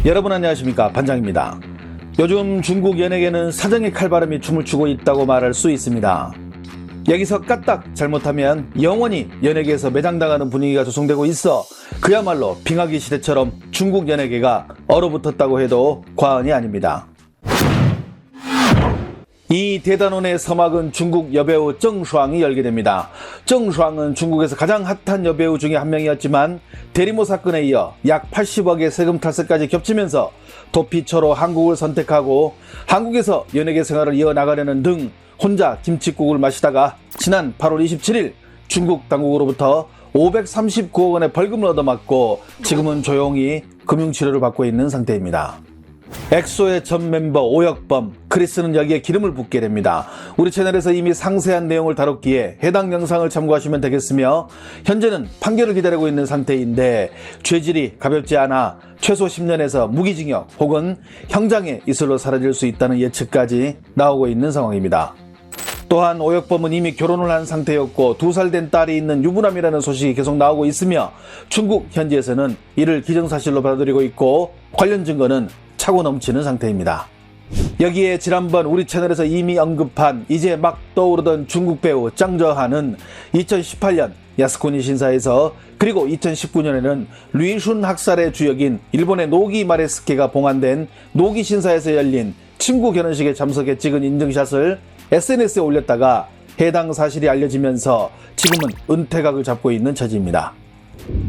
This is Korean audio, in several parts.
여러분 안녕하십니까, 반장입니다. 요즘 중국 연예계는 사정의 칼바람이 춤을 추고 있다고 말할 수 있습니다. 여기서 까딱 잘못하면 영원히 연예계에서 매장당하는 분위기가 조성되고 있어 그야말로 빙하기 시대처럼 중국 연예계가 얼어붙었다고 해도 과언이 아닙니다. 이 대단원의 서막은 중국 여배우 정슈앙이 열게 됩니다. 정슈앙은 중국에서 가장 핫한 여배우 중에 한 명이었지만 대리모 사건에 이어 약 80억의 세금 탈세까지 겹치면서 도피처로 한국을 선택하고 한국에서 연예계 생활을 이어나가려는 등 혼자 김칫국을 마시다가 지난 8월 27일 중국 당국으로부터 539억 원의 벌금을 얻어맞고 지금은 조용히 금융치료를 받고 있는 상태입니다. 엑소의 전 멤버 오혁범, 크리스는 여기에 기름을 붓게 됩니다. 우리 채널에서 이미 상세한 내용을 다뤘기에 해당 영상을 참고하시면 되겠으며 현재는 판결을 기다리고 있는 상태인데 죄질이 가볍지 않아 최소 10년에서 무기징역 혹은 형장의 이슬로 사라질 수 있다는 예측까지 나오고 있는 상황입니다. 또한 오혁범은 이미 결혼을 한 상태였고 2살 된 딸이 있는 유부남이라는 소식이 계속 나오고 있으며 중국 현지에서는 이를 기정사실로 받아들이고 있고 관련 증거는 차고 넘치는 상태입니다. 여기에 지난번 우리 채널에서 이미 언급한 이제 막 떠오르던 중국 배우 짱저한은 2018년 야스쿠니 신사에서 그리고 2019년에는 류이순 학살의 주역인 일본의 노기 마레스케가 봉안된 노기 신사에서 열린 친구 결혼식에 참석해 찍은 인증샷을 SNS에 올렸다가 해당 사실이 알려지면서 지금은 은퇴각을 잡고 있는 처지입니다.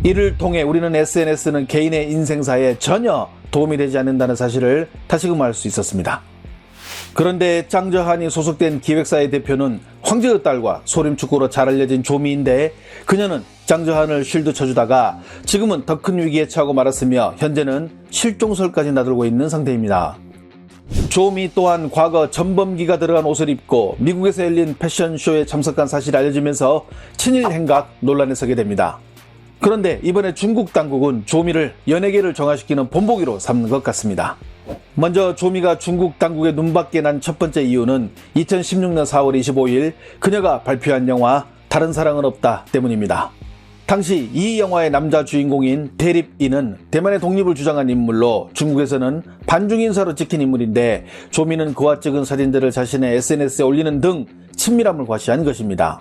이를 통해 우리는 SNS는 개인의 인생사에 전혀 도움이 되지 않는다는 사실을 다시금 알 수 있었습니다. 그런데 짱저한이 소속된 기획사의 대표는 황제의 딸과 소림축구로 잘 알려진 조미인데 그녀는 짱저한을 쉴드 쳐주다가 지금은 더 큰 위기에 처하고 말았으며 현재는 실종설까지 나들고 있는 상태입니다. 조미 또한 과거 전범기가 들어간 옷을 입고 미국에서 열린 패션쇼에 참석한 사실이 알려지면서 친일 행각 논란에 서게 됩니다. 그런데 이번에 중국 당국은 조미를 연예계를 정화시키는 본보기로 삼는 것 같습니다. 먼저 조미가 중국 당국의 눈밖에 난 첫 번째 이유는 2016년 4월 25일 그녀가 발표한 영화 다른 사랑은 없다 때문입니다. 당시 이 영화의 남자 주인공인 대립인은 대만의 독립을 주장한 인물로 중국에서는 반중인사로 찍힌 인물인데 조미는 그와 찍은 사진들을 자신의 SNS에 올리는 등 친밀함을 과시한 것입니다.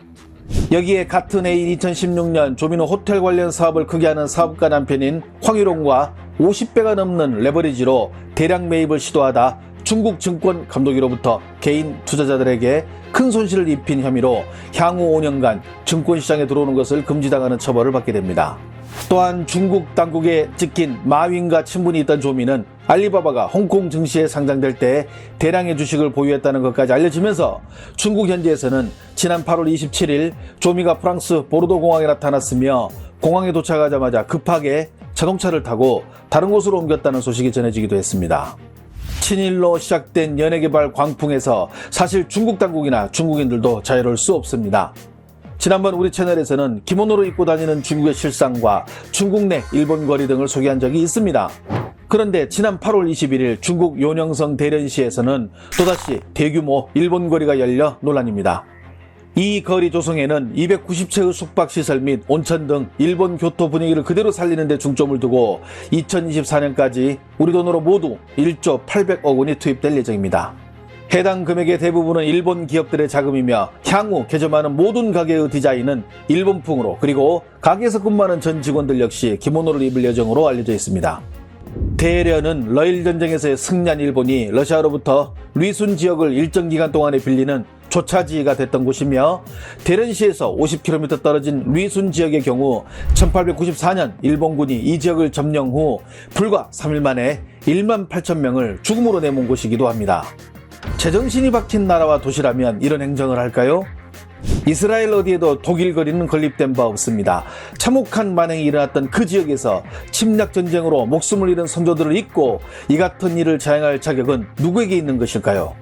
여기에 같은 해인 2016년 조미는 호텔 관련 사업을 크게 하는 사업가 남편인 황유롱과 50배가 넘는 레버리지로 대량 매입을 시도하다 중국 증권 감독으로부터 개인 투자자들에게 큰 손실을 입힌 혐의로 향후 5년간 증권시장에 들어오는 것을 금지당하는 처벌을 받게 됩니다. 또한 중국 당국에 찍힌 마윈과 친분이 있던 조미는 알리바바가 홍콩 증시에 상장될 때 대량의 주식을 보유했다는 것까지 알려지면서 중국 현지에서는 지난 8월 27일 조미가 프랑스 보르도 공항에 나타났으며 공항에 도착하자마자 급하게 자동차를 타고 다른 곳으로 옮겼다는 소식이 전해지기도 했습니다. 친일로 시작된 연예개발 광풍에서 사실 중국 당국이나 중국인들도 자유로울 수 없습니다. 지난번 우리 채널에서는 기모노를 입고 다니는 중국의 실상과 중국 내 일본 거리 등을 소개한 적이 있습니다. 그런데 지난 8월 21일 중국 요녕성 대련시에서는 또다시 대규모 일본 거리가 열려 논란입니다. 이 거리 조성에는 290채의 숙박시설 및 온천 등 일본 교토 분위기를 그대로 살리는 데 중점을 두고 2024년까지 우리 돈으로 모두 1조 800억 원이 투입될 예정입니다. 해당 금액의 대부분은 일본 기업들의 자금이며 향후 개점하는 모든 가게의 디자인은 일본풍으로 그리고 가게에서 근무하는 전 직원들 역시 기모노를 입을 예정으로 알려져 있습니다. 대련은 러일 전쟁에서의 승리한 일본이 러시아로부터 리순 지역을 일정 기간 동안에 빌리는 조차지가 됐던 곳이며 대련시에서 50km 떨어진 리순 지역의 경우 1894년 일본군이 이 지역을 점령 후 불과 3일 만에 1만 8천 명을 죽음으로 내몬 곳이기도 합니다. 제정신이 박힌 나라와 도시라면 이런 행정을 할까요? 이스라엘 어디에도 독일 거리는 건립된 바 없습니다. 참혹한 만행이 일어났던 그 지역에서 침략 전쟁으로 목숨을 잃은 선조들을 잊고 이 같은 일을 자행할 자격은 누구에게 있는 것일까요?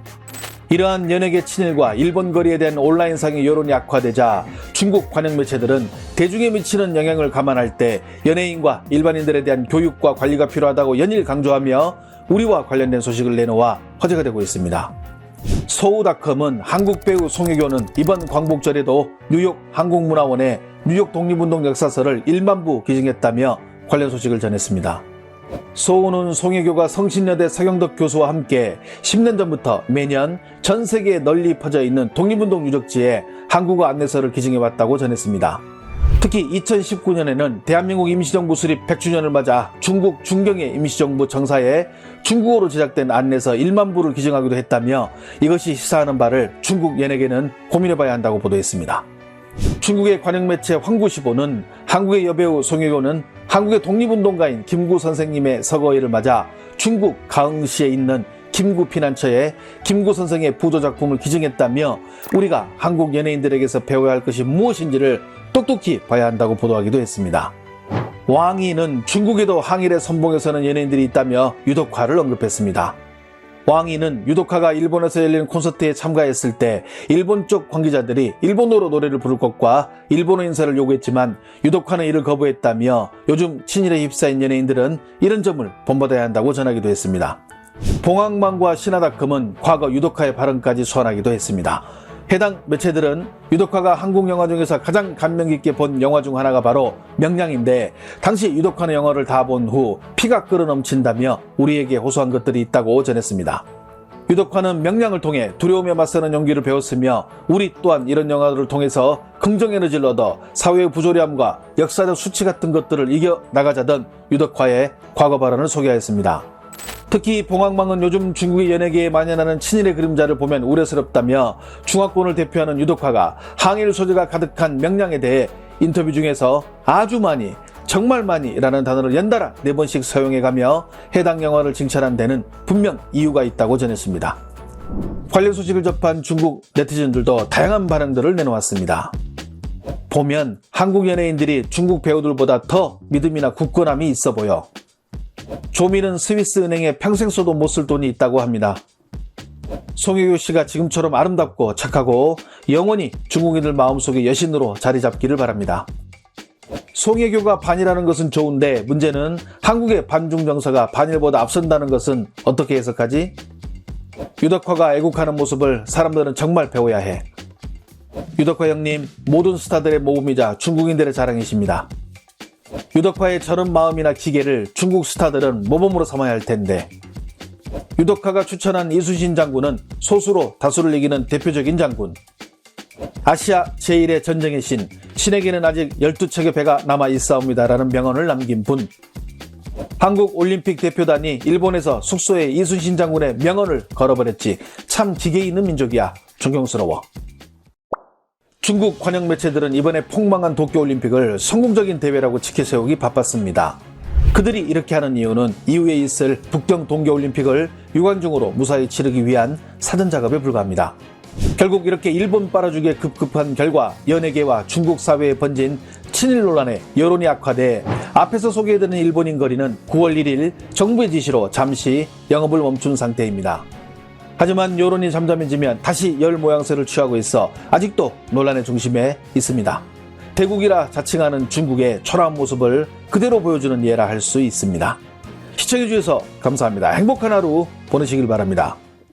이러한 연예계 친일과 일본 거리에 대한 온라인상의 여론이 악화되자 중국 관영 매체들은 대중에 미치는 영향을 감안할 때 연예인과 일반인들에 대한 교육과 관리가 필요하다고 연일 강조하며 우리와 관련된 소식을 내놓아 화제가 되고 있습니다. 소우닷컴은 한국 배우 송혜교는 이번 광복절에도 뉴욕 한국문화원에 뉴욕 독립운동 역사서를 1만 부 기증했다며 관련 소식을 전했습니다. 소우는 송혜교가 성신여대 서경덕 교수와 함께 10년 전부터 매년 전 세계에 널리 퍼져 있는 독립운동 유적지에 한국어 안내서를 기증해왔다고 전했습니다. 특히 2019년에는 대한민국 임시정부 수립 100주년을 맞아 중국 중경의 임시정부 정사에 중국어로 제작된 안내서 1만 부를 기증하기도 했다며 이것이 시사하는 바를 중국 연예계는 고민해봐야 한다고 보도했습니다. 중국의 관영매체 황구시보는 한국의 여배우 송혜교는 한국의 독립운동가인 김구 선생님의 서거일을 맞아 중국 가흥시에 있는 김구 피난처에 김구 선생의 부조작품을 기증했다며 우리가 한국 연예인들에게서 배워야 할 것이 무엇인지를 똑똑히 봐야 한다고 보도하기도 했습니다. 왕이는 중국에도 항일에 선봉에 서는 연예인들이 있다며 유독화를 언급했습니다. 왕이는 유독화가 일본에서 열린 콘서트에 참가했을 때 일본 쪽 관계자들이 일본어로 노래를 부를 것과 일본어 인사를 요구했지만 유독화는 이를 거부했다며 요즘 친일에 휩싸인 연예인들은 이런 점을 본받아야 한다고 전하기도 했습니다. 봉황망과 신화닷컴은 과거 유독화의 발언까지 소환하기도 했습니다. 해당 매체들은 유독화가 한국 영화 중에서 가장 감명 깊게 본 영화 중 하나가 바로 명량인데 당시 유독화는 영화를 다 본 후 피가 끓어넘친다며 우리에게 호소한 것들이 있다고 전했습니다. 유독화는 명량을 통해 두려움에 맞서는 용기를 배웠으며 우리 또한 이런 영화들을 통해서 긍정 에너지를 얻어 사회의 부조리함과 역사적 수치 같은 것들을 이겨나가자던 유독화의 과거 발언을 소개하였습니다. 특히 봉황망은 요즘 중국의 연예계에 만연하는 친일의 그림자를 보면 우려스럽다며 중화권을 대표하는 유독화가 항일 소재가 가득한 명량에 대해 인터뷰 중에서 아주 많이, 정말 많이 라는 단어를 연달아 4번씩 사용해가며 해당 영화를 칭찬한 데는 분명 이유가 있다고 전했습니다. 관련 소식을 접한 중국 네티즌들도 다양한 반응들을 내놓았습니다. 보면 한국 연예인들이 중국 배우들보다 더 믿음이나 굳건함이 있어 보여. 조미는 스위스 은행에 평생 써도 못 쓸 돈이 있다고 합니다. 송혜교 씨가 지금처럼 아름답고 착하고 영원히 중국인들 마음속의 여신으로 자리 잡기를 바랍니다. 송혜교가 반이라는 것은 좋은데 문제는 한국의 반중 정서가 반일보다 앞선다는 것은 어떻게 해석하지? 유덕화가 애국하는 모습을 사람들은 정말 배워야 해. 유덕화 형님, 모든 스타들의 모범이자 중국인들의 자랑이십니다. 유덕화의 저런 마음이나 기계를 중국 스타들은 모범으로 삼아야 할 텐데 유덕화가 추천한 이순신 장군은 소수로 다수를 이기는 대표적인 장군. 아시아 제1의 전쟁의 신, 신에게는 아직 12척의 배가 남아있사옵니다 라는 명언을 남긴 분. 한국 올림픽 대표단이 일본에서 숙소에 이순신 장군의 명언을 걸어버렸지. 참 기계 있는 민족이야. 존경스러워. 중국 관영 매체들은 이번에 폭망한 도쿄올림픽을 성공적인 대회라고 치켜세우기 바빴습니다. 그들이 이렇게 하는 이유는 이후에 있을 북경 동계올림픽을 유관중으로 무사히 치르기 위한 사전 작업에 불과합니다. 결국 이렇게 일본 빨아주기에 급급한 결과 연예계와 중국 사회에 번진 친일 논란에 여론이 악화돼 앞에서 소개해드린 일본인 거리는 9월 1일 정부의 지시로 잠시 영업을 멈춘 상태입니다. 하지만 여론이 잠잠해지면 다시 열 모양새를 취하고 있어 아직도 논란의 중심에 있습니다. 대국이라 자칭하는 중국의 초라한 모습을 그대로 보여주는 예라 할 수 있습니다. 시청해주셔서 감사합니다. 행복한 하루 보내시길 바랍니다.